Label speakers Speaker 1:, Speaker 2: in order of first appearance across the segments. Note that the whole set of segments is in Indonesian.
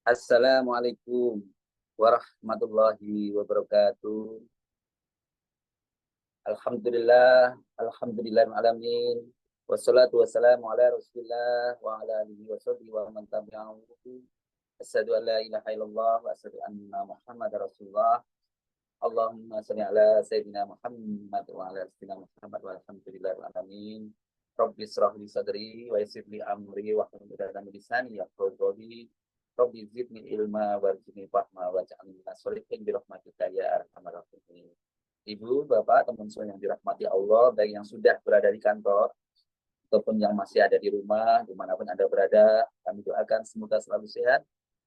Speaker 1: Assalamualaikum warahmatullahi wabarakatuh. Alhamdulillah, alhamdulillah alamin. Wassalatu wassalamu ala Rasulillah wa ala alihi washabihi wa man tabi'ahu. Asyhadu an la ilaha illallah wa asyhadu anna Muhammadar Rasulullah. Allahumma shalli ala sayyidina Muhammad wa ala sayyidina Muhammad walhamdulillah alamin. Rabbi israh li sadri wa yassir li amri wa hlul 'uqdatam min lisani yafqahu qawli. Rabbi zidni ilma warzuqni fahma waj'alni minas sholihin bi rahmatika ya arhamar rahimin. Ibu, Bapak, teman semua yang dirahmati Allah, baik yang sudah berada di kantor ataupun yang masih ada di rumah, dimanapun Anda berada, kami doakan semoga selalu sehat,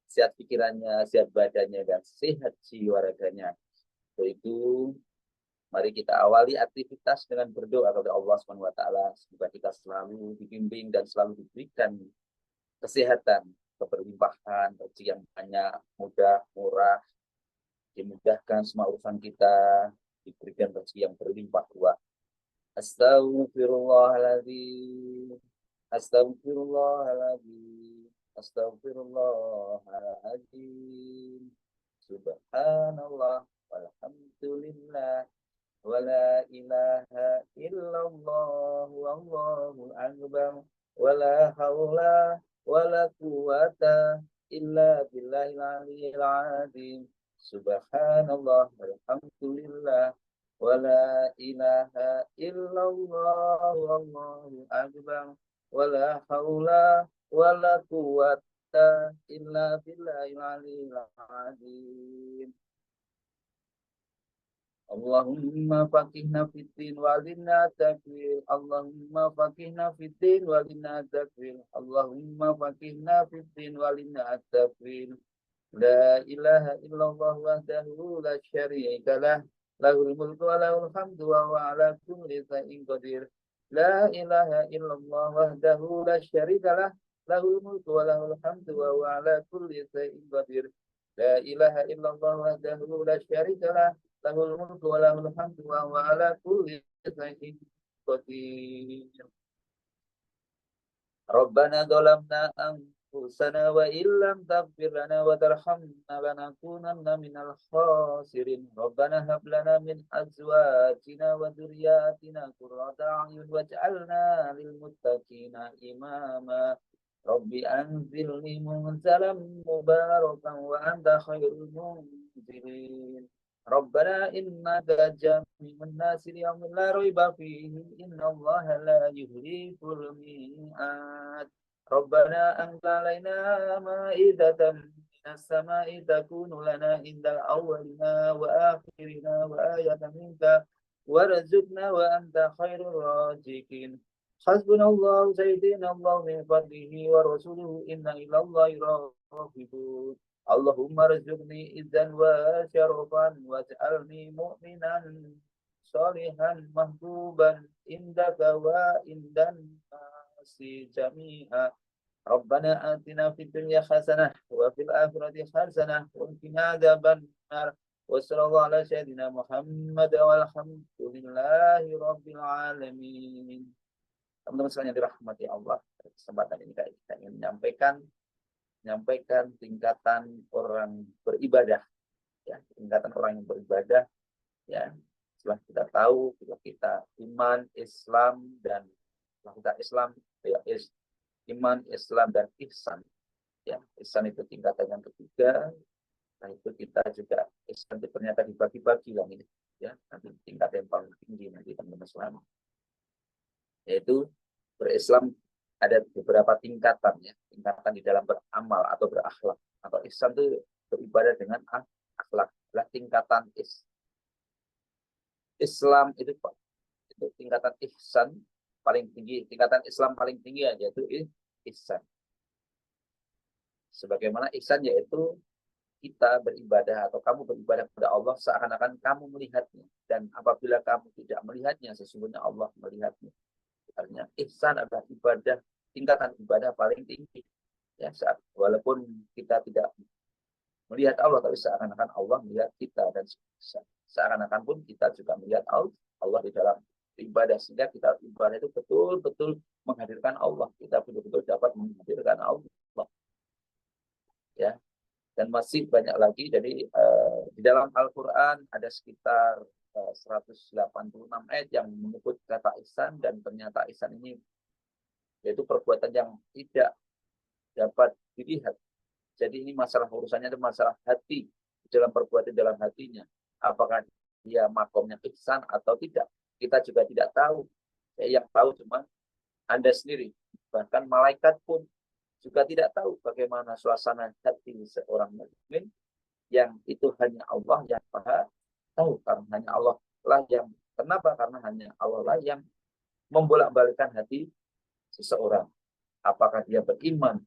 Speaker 1: sehat pikirannya, sehat badannya, dan sehat jiwa raganya. Untuk itu, mari kita awali aktivitas dengan berdoa kepada Allah SWT. Semoga kita selalu dibimbing dan selalu diberikan kesehatan, keberlimpahan, rezeki yang banyak, mudah, murah, dimudahkan semua urusan kita, diberikan rezeki yang berlimpah ruah. Astaghfirullahaladzim. Astaghfirullahaladzim. Astaghfirullahaladzim. Subhanallah. Walhamdulillah. Wala ilaha illallah. Wallahu akbar. Wala hawla wala quwata illa billahil aliyyil azim. Subhanallah. Walhamdulillah. Wala ilaha illallah. Wallahu akbar. Wala hawla wala quwata illa billahil aliyyil azim. Allahumma faqihna fiddin walinna takwil. Allahumma faqihna fiddin walinna takwil. Allahumma faqihna fiddin walinna takwil. La ilaha illallah wahdahu la syarika lah. Lahul mulku wa lahul hamdu wa huwa ala kulli syai'in qadir. La ilaha illallah wahdahu la syarika lah. Lahul mulku wa lahul hamdu wa huwa ala kulli syai'in qadir. La ilaha illallah wahdahu la syarika lah. Lahul mulku wa lahul hamdu wa huwa ala kulli syai'in qadir. Rabbana dhalamna anfusana wa illam taghfir lana wa tarhamna lanakunanna minal khasirin. Rabbana hab lana min azwajina wa dhurriyyatina qurrata a'yun waj'alna lil muttaqina imama. Rabbi anzilni munzalan mubarakan wa anta khairul munzilin. Rabbana innaka jami'un nasi liyaumin la raiba fihi innallaha la yuhliful mi'ad. Rabbana anzil alaina ma'idatan minas sama'i takunu lana indal awwalina wa akhirina wa ayatan minka warzuqna wa anta khairur raziqin. Hasbunallahu sayyidinallahu min fadlihi wa rasuluhu inna ilallahi raghibun. Allahumma rizqni idzan wa syarafan waj'alni mu'minan sholihan mahbuban indaka wa indan nasi jami'a. Rabbana atina fid dunya hasanah wa fil akhirati hasanah wa qina adzabannar. Wa sallallahu ala sayyidina Muhammad walhamdulillahi rabbil alamin. Teman-teman sekalian yang dirahmati Allah, kesempatan ini kita ingin menyampaikan tingkatan orang beribadah, ya, tingkatan orang yang beribadah, ya. Setelah kita tahu, kita iman, Islam dan setelah kita Islam, ya, iman, Islam dan ihsan, ya. Ihsan itu tingkatan yang ketiga. Nah, itu kita juga ihsan itu ternyata dibagi-bagi lah ini, ya. Nanti tingkatan yang paling tinggi nanti teman-teman Islam, yaitu berislam ada beberapa tingkatan, ya, tingkatan di dalam beramal atau berakhlak. Atau ihsan itu beribadah dengan akhlak. Adalah tingkatan Islam itu tingkatan ihsan paling tinggi, tingkatan Islam paling tinggi aja itu ihsan. Sebagaimana ihsan yaitu kita beribadah atau kamu beribadah kepada Allah seakan-akan kamu melihatnya, dan apabila kamu tidak melihatnya sesungguhnya Allah melihatnya. Artinya ihsan adalah ibadah, tingkatan ibadah paling tinggi, ya, saat walaupun kita tidak melihat Allah tapi seakan-akan Allah melihat kita, dan seakan-akan pun kita juga melihat Allah di dalam ibadah, sehingga kita ibadah itu betul-betul menghadirkan Allah, kita betul-betul dapat menghadirkan Allah, ya. dan masih banyak lagi. Jadi di dalam Al-Quran ada sekitar 186 ayat yang menyebut kata ihsan, dan ternyata ihsan ini yaitu perbuatan yang tidak dapat dilihat. Jadi ini masalah urusannya itu masalah hati, dalam perbuatan dalam hatinya. Apakah dia makomnya ihsan atau tidak? Kita juga tidak tahu. Yang tahu cuma Anda sendiri. Bahkan malaikat pun juga tidak tahu bagaimana suasana hati seorang mukmin, yang itu hanya Allah yang Maha tahu, karena hanya Allah lah yang, kenapa? Karena hanya Allah lah yang membolak-balikan hati seseorang. Apakah dia beriman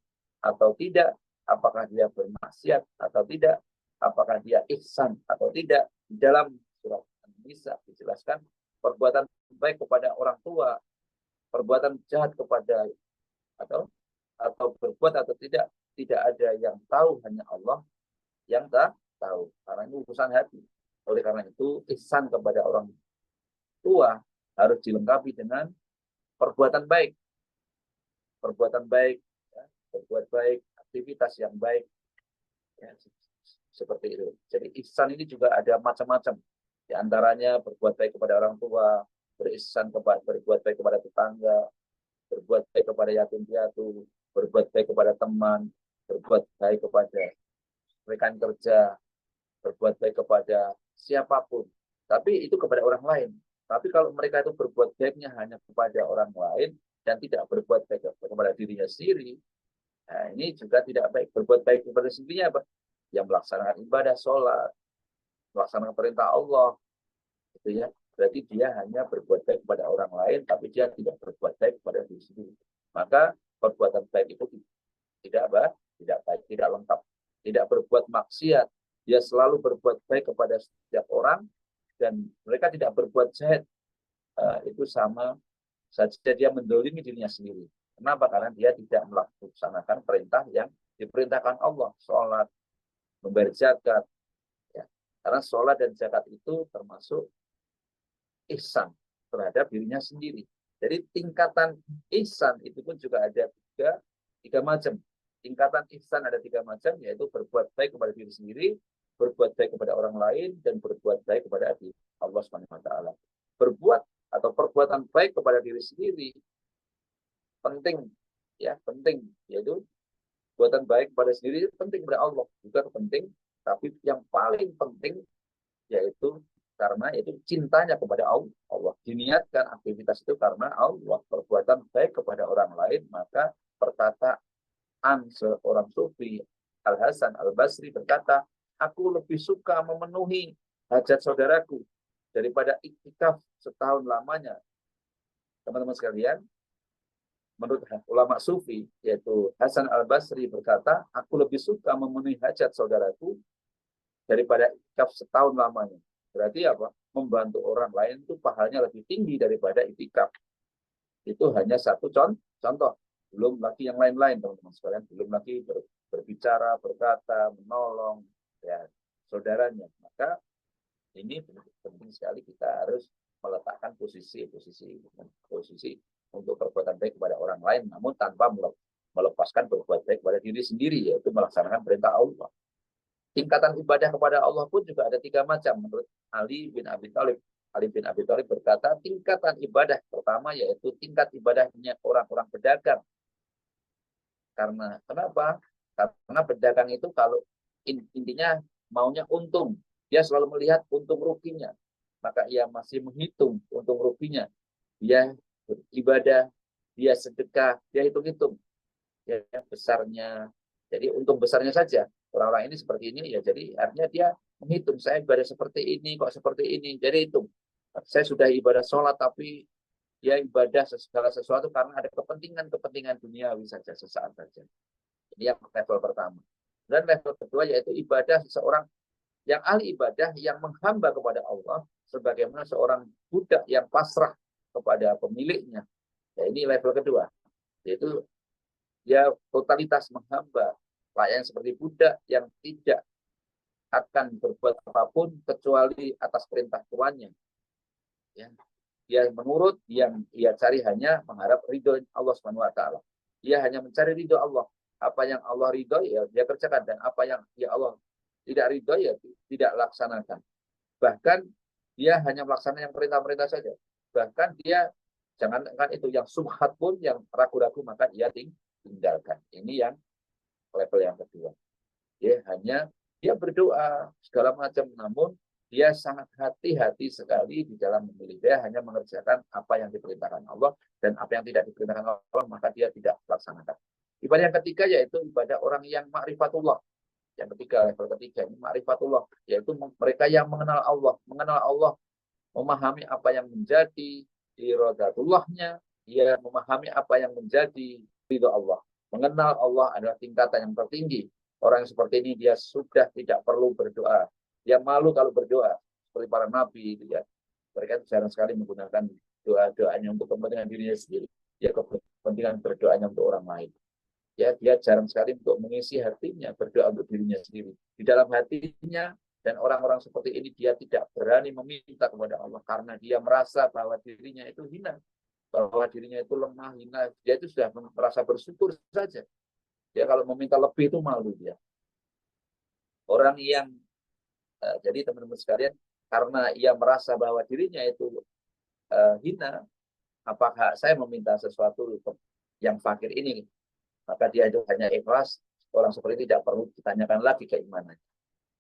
Speaker 1: atau tidak, apakah dia bermaksiat atau tidak, apakah dia ihsan atau tidak. Di dalam surat An-Nisa dijelaskan perbuatan baik kepada orang tua, perbuatan jahat kepada atau berbuat atau tidak ada yang tahu, hanya Allah yang tahu, karena ini urusan hati. Oleh karena itu ihsan kepada orang tua harus dilengkapi dengan perbuatan baik, ya, berbuat baik, aktivitas yang baik, ya, seperti itu. Jadi ihsan ini juga ada macam-macam. Di antaranya berbuat baik kepada orang tua, berbuat baik kepada tetangga, berbuat baik kepada yatim piatu, berbuat baik kepada teman, berbuat baik kepada rekan kerja, berbuat baik kepada siapapun. Tapi itu kepada orang lain. Tapi kalau mereka itu berbuat baiknya hanya kepada orang lain dan tidak berbuat baik kepada dirinya sendiri, nah ini juga tidak baik. Berbuat baik kepada sendirinya apa? Yang melaksanakan ibadah, sholat, melaksanakan perintah Allah, gitu ya. Berarti dia hanya berbuat baik kepada orang lain, tapi dia tidak berbuat baik kepada diri sendiri. Maka perbuatan baik itu tidak baik, tidak lengkap. Tidak berbuat maksiat, dia selalu berbuat baik kepada setiap orang, dan mereka tidak berbuat jahat. Itu sama saja dia mendolimi dirinya sendiri. Kenapa? Karena dia tidak melaksanakan perintah yang diperintahkan Allah, sholat, membayar zakat. Ya. Karena sholat dan zakat itu termasuk ihsan terhadap dirinya sendiri. Jadi tingkatan ihsan itu pun juga ada tiga macam. Tingkatan ihsan ada tiga macam, yaitu berbuat baik kepada diri sendiri, berbuat baik kepada orang lain, dan berbuat baik kepada Allah Subhanahu wa taala. Berbuat atau perbuatan baik kepada diri sendiri penting, ya, penting, yaitu buatan baik kepada sendiri penting kepada Allah, juga penting, tapi yang paling penting yaitu karena itu cintanya kepada Allah. Diniatkan aktivitas itu karena Allah. Perbuatan baik kepada orang lain, maka perkataan seorang sufi, Al-Hasan Al-Basri berkata, aku lebih suka memenuhi hajat saudaraku daripada iktikaf setahun lamanya. Teman-teman sekalian, menurut ulama sufi, yaitu Hasan Al-Basri berkata, aku lebih suka memenuhi hajat saudaraku daripada iktikaf setahun lamanya. Berarti apa? Membantu orang lain itu pahalanya lebih tinggi daripada iktikaf. Itu hanya satu contoh. Belum lagi yang lain-lain, teman-teman sekalian. Belum lagi berbicara, berkata, menolong ya saudaranya. Maka ini penting sekali, kita harus meletakkan posisi untuk perbuatan baik kepada orang lain, namun tanpa melepaskan berbuat baik kepada diri sendiri, yaitu melaksanakan perintah Allah. Tingkatan ibadah kepada Allah pun juga ada tiga macam menurut Ali bin Abi Thalib. Ali bin Abi Thalib berkata, tingkatan ibadah pertama yaitu tingkat ibadahnya orang-orang pedagang. Karena kenapa? Karena pedagang itu kalau intinya maunya untung, dia selalu melihat untung ruginya, maka ia masih menghitung untung ruginya. Dia beribadah, dia sedekah, dia hitung-hitung ya besarnya. Jadi untung besarnya saja. Orang-orang ini seperti ini, ya jadi artinya dia menghitung, saya ibadah seperti ini, kok seperti ini. Jadi hitung, saya sudah ibadah sholat, tapi dia ibadah segala sesuatu karena ada kepentingan duniawi saja, sesaat saja. Ini yang level pertama. Dan level kedua yaitu ibadah seseorang yang ahli ibadah, yang menghamba kepada Allah, sebagaimana seorang budak yang pasrah kepada pemiliknya. Ya, ini level kedua, yaitu dia totalitas menghamba, layaknya seperti budak yang tidak akan berbuat apapun kecuali atas perintah tuannya. Ya. Dia menurut, yang ia cari hanya mengharap ridho Allah Subhanahu wa taala. Dia hanya mencari ridho Allah. Apa yang Allah ridhoi ya dia kerjakan, dan apa yang ya Allah tidak ridhoi ya tidak laksanakan. Bahkan dia hanya melaksanakan yang perintah-perintah saja. Bahkan dia jangankan itu, yang subhat pun, yang ragu-ragu, maka dia tinggalkan. Ini yang level yang kedua. Ya, hanya dia berdoa segala macam, namun dia sangat hati-hati sekali di dalam memilih. Dia hanya mengerjakan apa yang diperintahkan Allah, dan apa yang tidak diperintahkan Allah maka dia tidak laksanakan. Ibadah yang ketiga yaitu ibadah orang yang ma'rifatullah. Yang ketiga, level ketiga ini ma'rifatullah, yaitu mereka yang mengenal Allah, memahami apa yang menjadi iradatullahnya, dia memahami apa yang menjadi ridho Allah. Mengenal Allah adalah tingkatan yang tertinggi. Orang yang seperti ini dia sudah tidak perlu berdoa. Dia malu kalau berdoa. Seperti para nabi, ya. Mereka jarang sekali menggunakan doa-doanya untuk kepentingan dirinya sendiri. Ya, kepentingan berdoanya untuk orang lain. Ya, dia jarang sekali untuk mengisi hatinya berdoa untuk dirinya sendiri. Di dalam hatinya, dan orang-orang seperti ini dia tidak berani meminta kepada Allah karena dia merasa bahwa dirinya itu hina, bahwa dirinya itu lemah, hina. Dia itu sudah merasa bersyukur saja. Dia kalau meminta lebih itu malu dia. Orang yang jadi teman-teman sekalian, karena ia merasa bahwa dirinya itu hina, apakah saya meminta sesuatu yang fakir ini, maka dia itu hanya ikhlas. Orang seperti ini tidak perlu ditanyakan lagi keimanannya.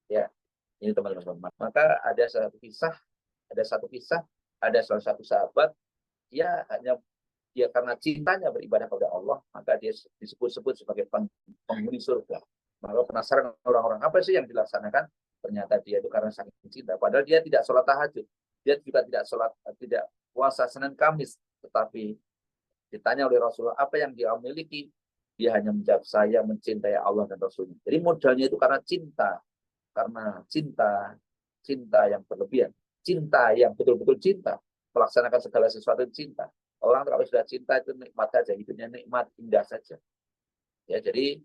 Speaker 1: Ya, ini teman-teman. Maka ada satu kisah, ada salah satu sahabat, dia hanya dia karena cintanya beribadah kepada Allah, maka dia disebut-sebut sebagai penghuni surga. Maka penasaran orang-orang, apa sih yang dilaksanakan? Ternyata dia itu karena saking cinta. Padahal dia tidak sholat tahajud, dia juga tidak puasa Senin Kamis, tetapi ditanya oleh Rasulullah apa yang dia miliki, dia hanya menjawab, saya mencintai Allah dan Rasulnya. Jadi modalnya itu karena cinta yang berlebihan, cinta yang betul-betul cinta, melaksanakan segala sesuatu cinta. Orang kalau sudah cinta itu nikmat saja, hidupnya nikmat, indah saja. Ya, jadi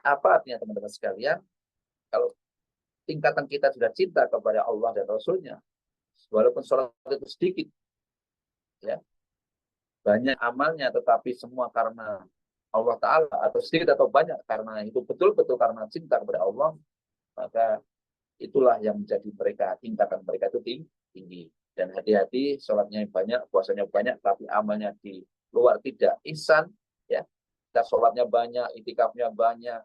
Speaker 1: apa artinya teman-teman sekalian? Kalau tingkatan kita sudah cinta kepada Allah dan Rasulnya, walaupun sholat itu sedikit, ya banyak amalnya, tetapi semua karena Allah Ta'ala, atau sedikit atau banyak karena itu betul-betul karena cinta kepada Allah, maka itulah yang menjadi mereka, tingkatan mereka itu tinggi. Dan hati-hati, sholatnya banyak, puasanya banyak, tapi amalnya di luar tidak ihsan, ya. Kita sholatnya banyak, itikafnya banyak,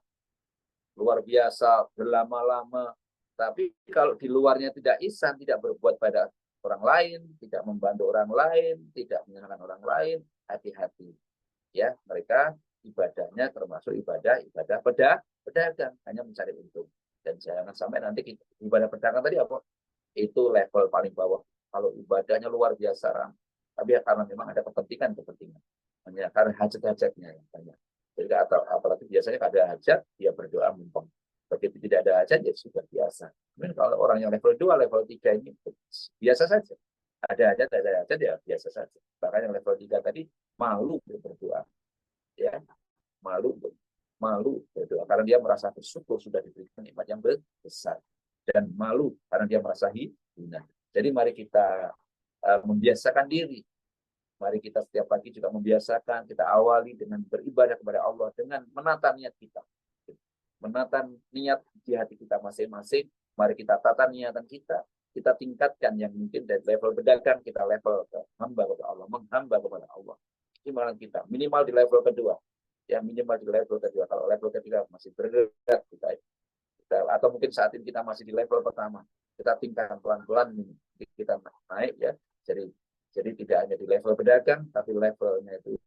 Speaker 1: luar biasa, berlama-lama, tapi kalau di luarnya tidak ihsan, tidak berbuat pada orang lain, tidak membantu orang lain, tidak menyenangkan orang lain, hati-hati. Ya, mereka ibadahnya termasuk ibadah pedagang, hanya mencari untung. Dan jangan sampai nanti ibadah pedagang tadi apa? Itu level paling bawah. Kalau ibadahnya luar biasa, tapi ya karena memang ada kepentingan, hanya karena hajat-hajatnya yang banyak. Jadi atau apalagi biasanya ada hajat, dia berdoa mumpung. Begitu tidak ada hajat, ya sudah biasa. Mungkin kalau orang yang level 2, level 3 ini biasa saja. Ada hajat, ya biasa saja. Bahkan yang level 3 tadi malu berdoa, ya malu berdoa karena dia merasa bersyukur sudah diberikan nikmat yang besar, dan malu karena dia merasa hina. Jadi mari kita membiasakan diri. Mari kita setiap pagi juga membiasakan, kita awali dengan beribadah kepada Allah, dengan menata niat kita. Menata niat di hati kita masing-masing. Mari kita tata niatan kita. Kita tingkatkan yang mungkin dari level pedagang, kita level ke hamba kepada Allah, menghamba kepada Allah. Ini kita minimal di level kedua. Ya, minimal di level kedua. Kalau level ketiga masih berat kita, atau mungkin saat ini kita masih di level pertama. Kita tingkatkan pelan-pelan, kita naik, ya. Jadi tidak hanya di level pedagang, tapi levelnya itu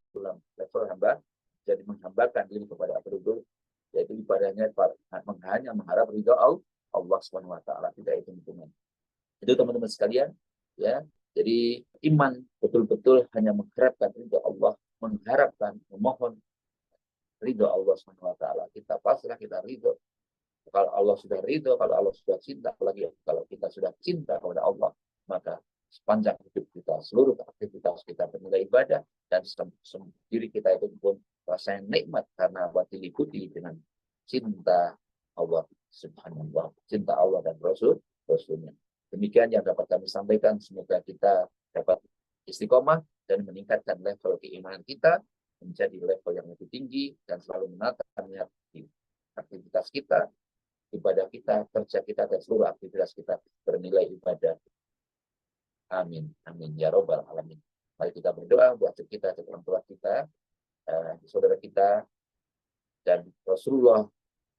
Speaker 1: level hamba, jadi menghambakan diri kepada penduduk, yaitu ibadahnya hanya mengharap ridho Allah Subhanahu wa taala, tidak hitung-hitungan. Itu teman-teman sekalian, ya. Jadi iman betul-betul hanya mengharapkan ridho Allah, mengharapkan, memohon ridho Allah Subhanahu wa taala. Kita pasrah, kita ridho. Kalau Allah sudah ridho, kalau Allah sudah cinta, apalagi kalau kita sudah cinta kepada Allah, maka sepanjang hidup kita, seluruh aktivitas kita bernilai ibadah, dan diri kita itu pun rasanya nikmat karena diliputi dengan cinta Allah Subhanahu wa taala, cinta Allah dan Rasulnya. Demikian yang dapat kami sampaikan. Semoga kita dapat istiqomah dan meningkatkan level keimanan kita, menjadi level yang lebih tinggi dan selalu menata aktivitas kita, ibadah kita, kerja kita, dan seluruh aktivitas kita bernilai ibadah. Amin. Amin. Ya Rabbal Alamin. Mari kita berdoa buat kita, orang tua kita, saudara kita, dan Rasulullah,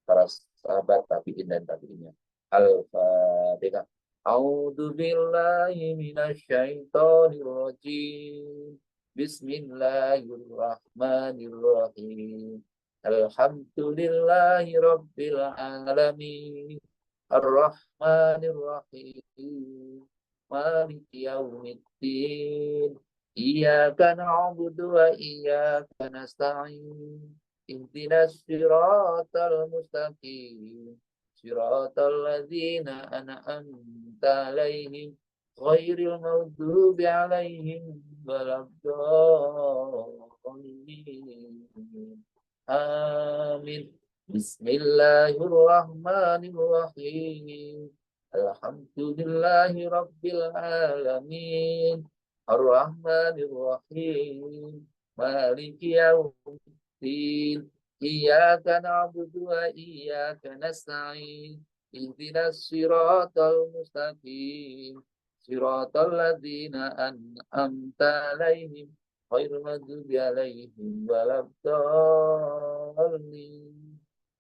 Speaker 1: para sahabat, tabi'in dan tabi'innya. Al-Fatihah. A'udzu billahi minasyaitonir rajim. Bismillahirrahmanirrahim. Alhamdulillahi rabbil alamin. Ar-Rahmanir Rahim. Maliki yaumiddin. Iyyaka na'budu wa iyyaka nasta'in. Ihdinas siratal mustaqim. Siratal ladzina an'amta 'alaihim ghairil maghdubi 'alaihim waladdallin. Amin. Bismillahirrahmanirrahim. Alhamdulillahi rabbil alamin. Ar-Rahmanir Rahim. Maliki yaumiddin. Iyyaka na'budu wa iyyaka nasta'in. Ihdinas siratal mustaqim. Siratal ladzina an'amta 'alaihim ghairil maghdubi 'alaihim waladdallin.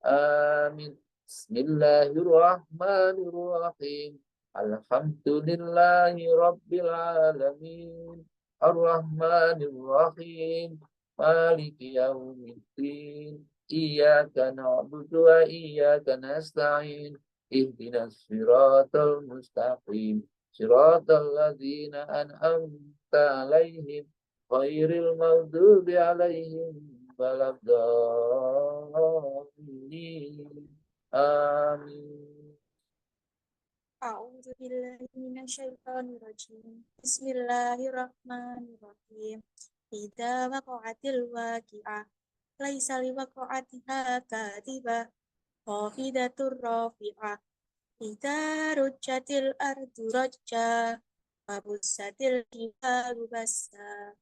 Speaker 1: Amin. Bismillahirrahmanirrahim. Alhamdulillahi rabbil alamin. Ar-Rahmanir Rahim. Maliki yaumiddin. Iyyaka na'budu wa iyyaka nasta'in. Ihdinas siratal mustaqim. Siratal ladzina an'amta 'alaihim ghairil maghdubi 'alaihim waladdallin. Amin.
Speaker 2: A'udzu billahi minasyaitonir rajim. Bismillahirrahmanirrahim. Idza waqa'atil waqi'ah laisa liwaqa'atiha kadhibah khafidatur rafi'ah. Idza rujjatil ardu rajja wa bussatil jibalu bassa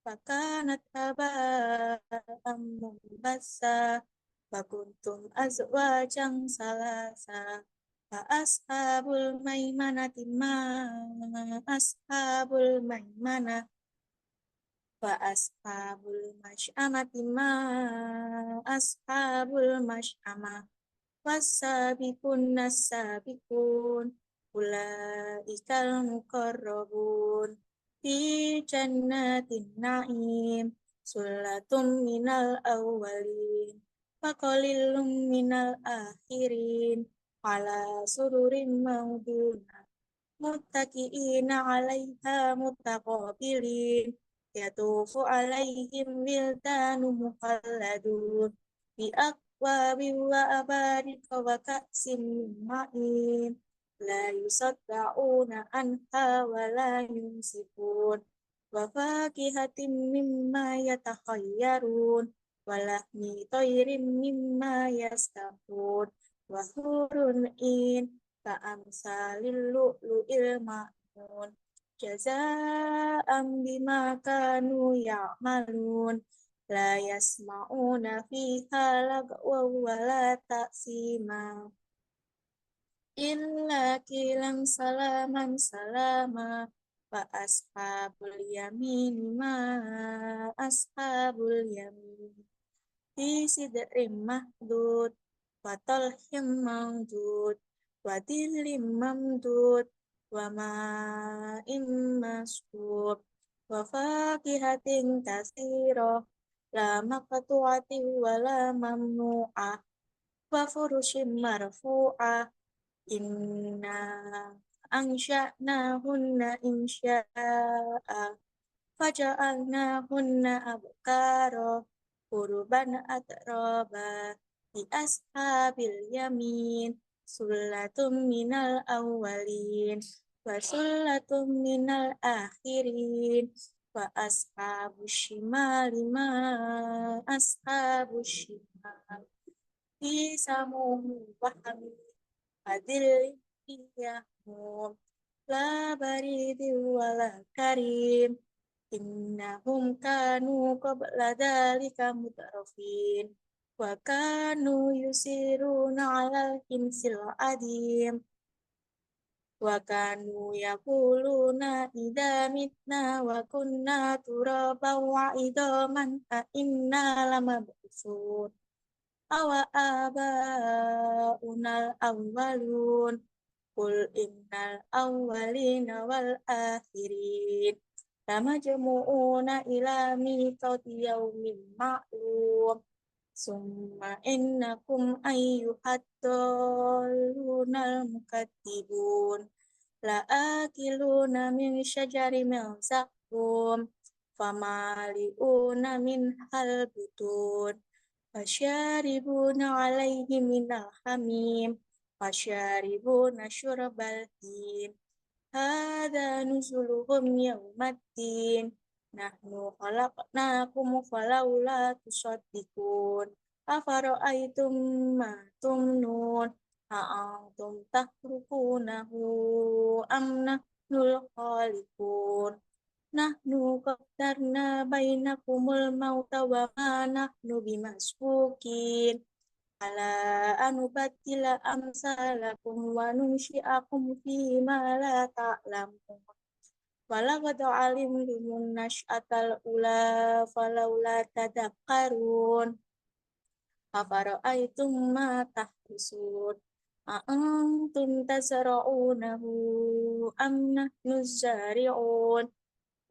Speaker 2: fakanat haba'an munbassa wa kuntum azwajan salasa. Ashabul maimanati ma ashabul maimanah wa ashabul masy'amati ma ashabul masy'amah wasabiqun nasabiqun ulaikal muqarrabun fi jannatin na'im sulatum minal awwalin wa qalilum minal akhirin ala sururin mauduna muttaqiina 'alaiha muttaqabilin yatufu 'alaihim wildanu mukhalladun bi akwabin wa abarika wa ka'sin min ma'in la yusaddauna anha wa la yumsikun wa fakihatin mimma yatakhayyarun wa lahmi tayrin mimma yastahun wa hurun in ka'amsalil lu'lu'il ma'nun jazaa'an bima kanu ya'malun la yasma'una fiha lagwa wa la ta'sima illa kilan salaman salama wa ashabul yamin ma ashabul yamin fi sidrin mahdud wa talhim mamdud wa dilim mamdud wa ma'im maskur wa fakihatin katsirah la maqtu'atin wa la mamnu'ah wa furushim marfu'ah inna ansha'nahunna insya'a faja'alnahunna abkara urban atraba di ashabil yamin sulatum minal awwalin wa sulatum minal akhirin wa ashabus shimali ma ashabus shimal fi samum wa hamim adil iyahum la baridi wala karim innahum kanu qabla dzalika mutrafin wa kanu yusiruna 'alal hinsil adim wa kanu yaquluna idza mitna wa kunna turaban wa idaman a inna lamab'utsun awa abaunal awwalun qul innal awwalina wal akhirin lamajmu'una ila miqati yaumin ma'lum summa innakum ayyuhad dallunal mukatsibun la'akiluna min syajari min zaqqum famali'una min halbutun fasyaribuna alaihi minal hamim fasyaribuna syurbal him hadza nuzuluhum yaumaddin nahnu khalaqnakum falawla tusaddiqun afara'aytum ma tumnun a'antum takhluqunahu am nahnul khaliqun nahnu qaddarna bainakumul mauta wa ma nahnu bimasbuqin ala anubaddila amsalakum wa nunsyi'akum fi ma la ta'lamun walaqad alimtumun nasy'atal ula falawla tadakkarun afara'aytum ma tahrusun a'antum tazra'unahu am nahnu zari'un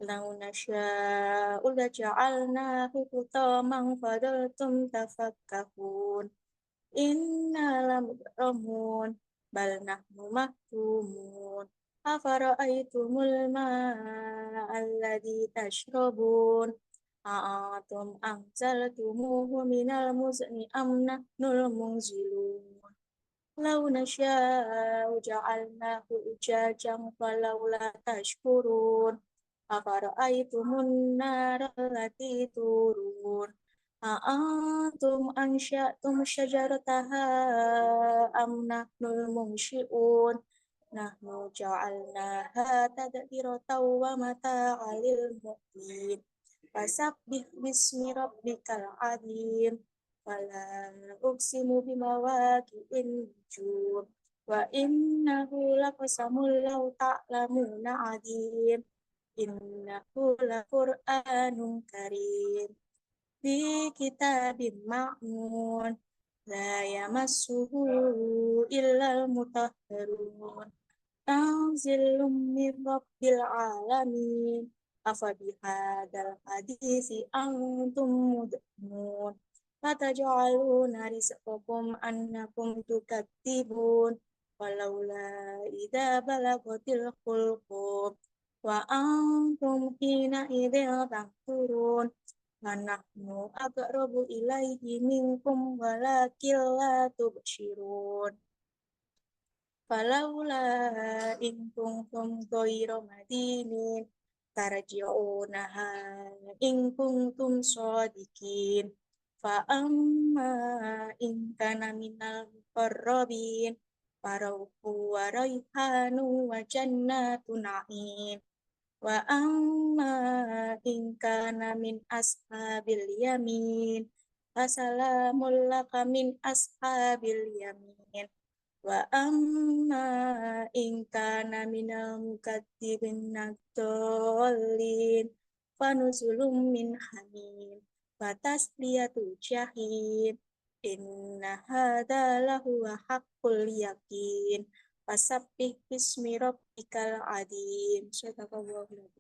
Speaker 2: law nasya'u laja'alnahu hutaman fadaltum tafakkahun inna lamukramun bal nahnu mahkumun afara'aytumul ma'a alladhi tashrabun a'antum anzaltumuhu minal muzni am nahnul munzilun law nasya'u ja'alnahu ujajan falawla tashkurun afara'aytumun nara allati turun a'antum ansya'tum syajarataha am nahnul munsyi'un nahnu ja'alnaha tadbiratan wa mata'al lil muqwin fasabbih bismi rabbikal azim fala uqsimu bimawaqi'in nujum wa innahu laqasamul law ta'lamuna 'azim innahu laqur'anun karim fi kitabim ma'mun la yamassuhu illal mutahharun tanzilum min rabbil alamin afabihadzal hadisi antum mudhinnun fataj'aluna rizqakum annakum tukadzibun walaula idza balagatil hulqum wa antum hina idzin tanzurun wa nahnu aqrabu ilaihi minkum walakin la tubsirun falaula in kuntum ghayra madinin tarji'unaha in kuntum shadiqin fa amma in kana minal muqarrabin farauhu wa raihanu wa jannatu na'im wa amma in kana min ashabil yamin fasalamul laka min ashabil yamin wa amma in kana minal mukadzibin nadhdallin fanuzulum min hamim fatasliyatu jahim inna hadza lahuwa haqqul yaqin fasabbih bismi rabbikal azim. Sadaqallahu